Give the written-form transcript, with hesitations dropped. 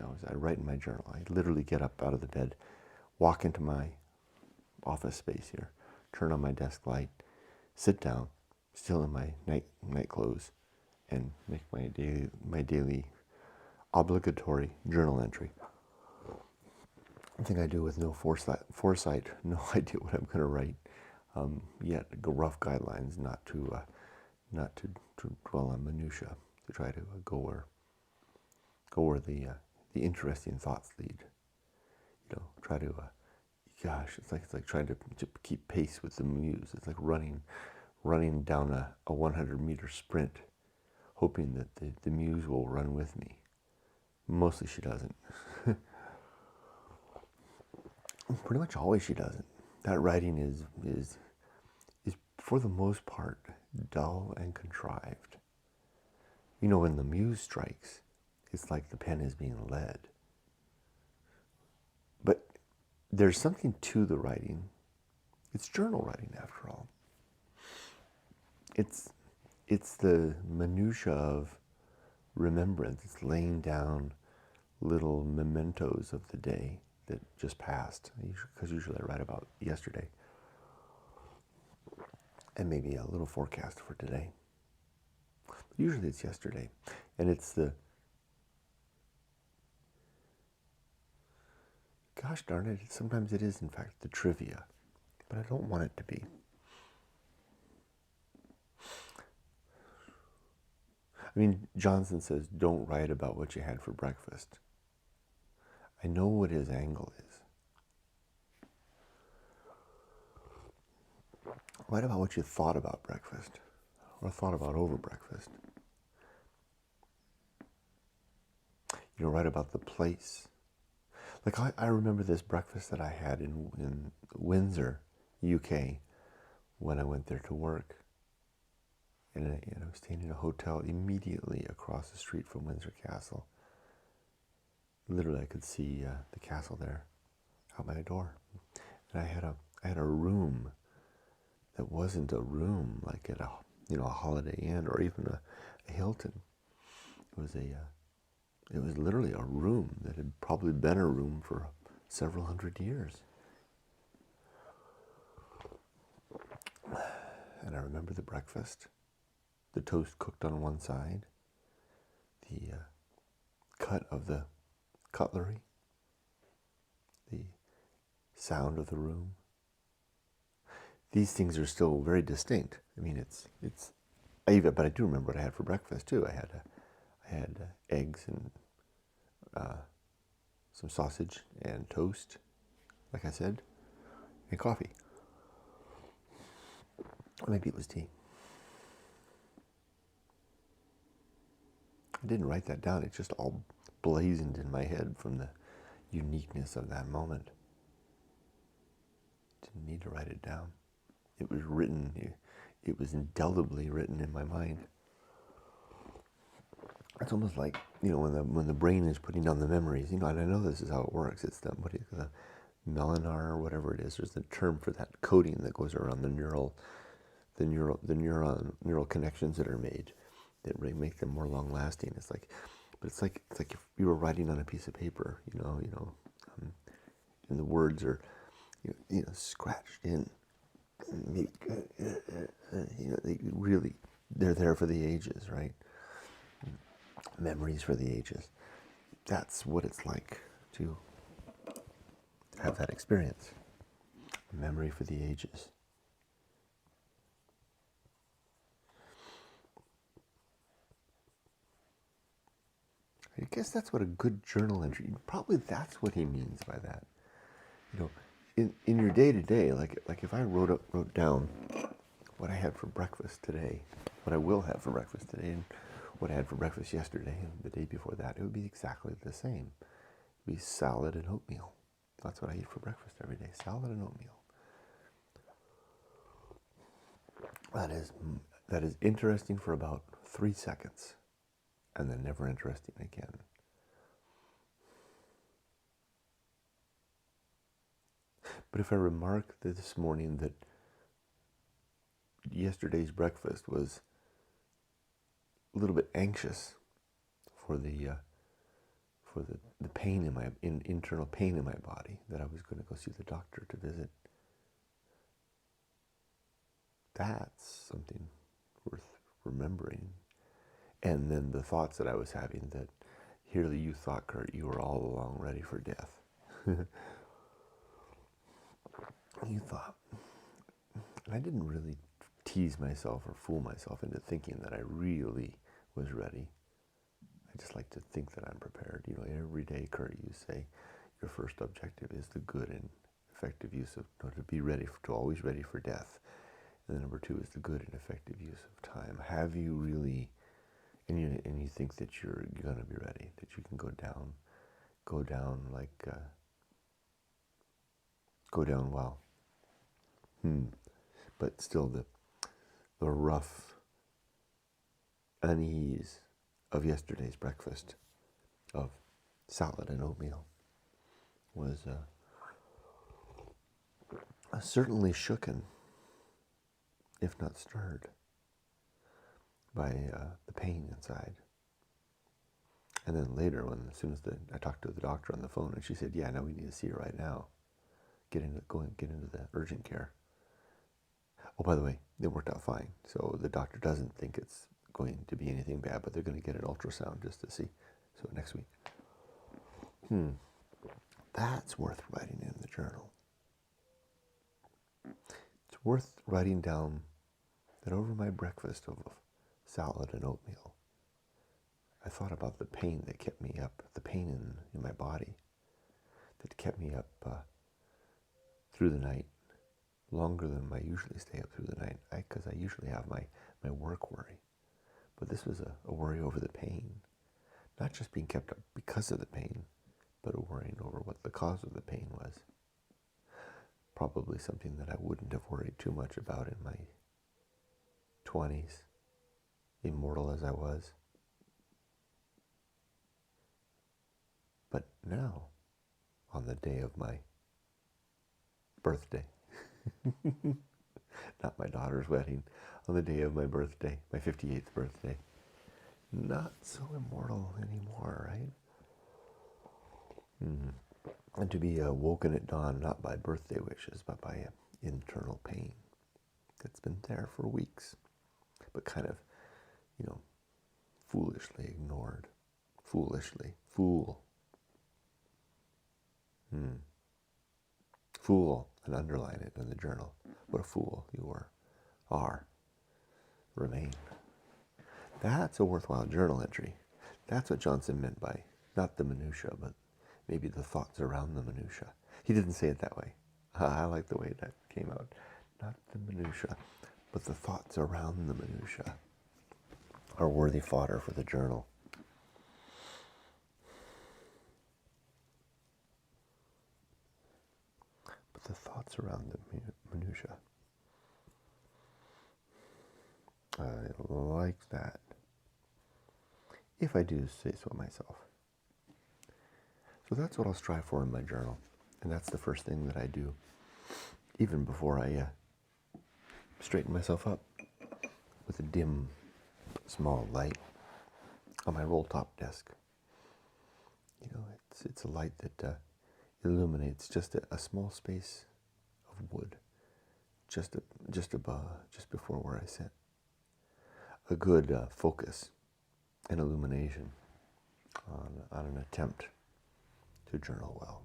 now is I write in my journal. I literally get up out of the bed, walk into my office space here, turn on my desk light, sit down, still in my night clothes, and make my daily obligatory journal entry. Something I do with no foresight, no idea what I'm going to write. Yet rough guidelines, not to dwell on minutia, to try to go where the interesting thoughts lead. Try to it's like trying to keep pace with the muse. It's like running down a 100-meter sprint, hoping that the muse will run with me. Mostly she doesn't. Pretty much always she doesn't. That writing is for the most part dull and contrived. When the muse strikes, it's like the pen is being led. But there's something to the writing. It's journal writing, after all. It's the minutia of remembrance. It's laying down little mementos of the day that just passed, because usually I write about yesterday and maybe a little forecast for today. But usually it's yesterday, and it's gosh darn it, sometimes it is in fact the trivia, but I don't want it to be. I mean, Johnson says, don't write about what you had for breakfast. I know what his angle is. Write about what you thought about breakfast, or thought about over breakfast. Write about the place. Like I remember this breakfast that I had in Windsor, UK, when I went there to work. And I was staying in a hotel immediately across the street from Windsor Castle. Literally, I could see the castle there out my door. And I had a room that wasn't a room like at a Holiday Inn or even a Hilton. It was literally a room that had probably been a room for several hundred years. And I remember the breakfast, the toast cooked on one side, the cut of the cutlery, the sound of the room. These things are still very distinct. I mean, but I do remember what I had for breakfast too. I had eggs and some sausage and toast, like I said, and coffee. Or maybe it was tea. I didn't write that down. It's just all blazoned in my head from the uniqueness of that moment. Didn't need to write it down. It was written. It was indelibly written in my mind. It's almost like, when the brain is putting down the memories, and I know this is how it works. It's the melanar or whatever it is. There's the term for that coating that goes around the neural connections that are made that make them more long lasting. It's like if you were writing on a piece of paper, and the words are, scratched in. They're there for the ages, right? Memories for the ages. That's what it's like to have that experience. A memory for the ages. I guess that's what a good journal entry, probably that's what he means by that. In your day-to-day, like if I wrote down what I had for breakfast today, what I will have for breakfast today, and what I had for breakfast yesterday and the day before that, it would be exactly the same. It would be salad and oatmeal. That's what I eat for breakfast every day, salad and oatmeal. That is interesting for about 3 seconds, and then never interesting again. But if I remark this morning that yesterday's breakfast was a little bit anxious for for the pain in my internal pain in my body, that I was going to go see the doctor to visit. That's something worth remembering. And then the thoughts that I was having, that here you thought, Kurt, you were all along ready for death. You thought. And I didn't really tease myself or fool myself into thinking that I really was ready. I just like to think that I'm prepared. You know, every day, Kurt, you say your first objective is the good and effective use of, to be ready, to always ready for death. And then number 2 is the good and effective use of time. Have you really, and you think that you're going to be ready, that you can go down like, go down well. But still the rough unease of yesterday's breakfast of salad and oatmeal was certainly shooken, if not stirred, by the pain inside. And then later, as soon as I talked to the doctor on the phone, and she said, "Yeah, no, we need to see her right now. Get into the urgent care." Oh, by the way, it worked out fine. So the doctor doesn't think it's going to be anything bad, but they're going to get an ultrasound just to see. So next week. That's worth writing in the journal. It's worth writing down that over my breakfast of salad and oatmeal, I thought about the pain that kept me up, the pain in my body that kept me up through the night, longer than I usually stay up through the night, because I usually have my work worry. But this was a worry over the pain, not just being kept up because of the pain, but a worrying over what the cause of the pain was. Probably something that I wouldn't have worried too much about in my 20s, immortal as I was. But now, on the day of my birthday, not my daughter's wedding, on the day of my birthday, my 58th birthday, not so immortal anymore, right? And to be woken at dawn, not by birthday wishes, but by internal pain that's been there for weeks, but kind of, foolishly ignored. Fool. Fool, and underline it in the journal. What a fool you are, remain. That's a worthwhile journal entry. That's what Johnson meant by not the minutia, but maybe the thoughts around the minutia. He didn't say it that way. I like the way that came out. Not the minutia, but the thoughts around the minutia are worthy fodder for the journal. But the thoughts around the minutia, I like that, if I do say so myself. So that's what I'll strive for in my journal. And that's the first thing that I do, even before I straighten myself up with a dim, small light on my roll-top desk. It's a light that illuminates just a small space of wood, just before where I sit. A good focus and illumination on an attempt to journal well.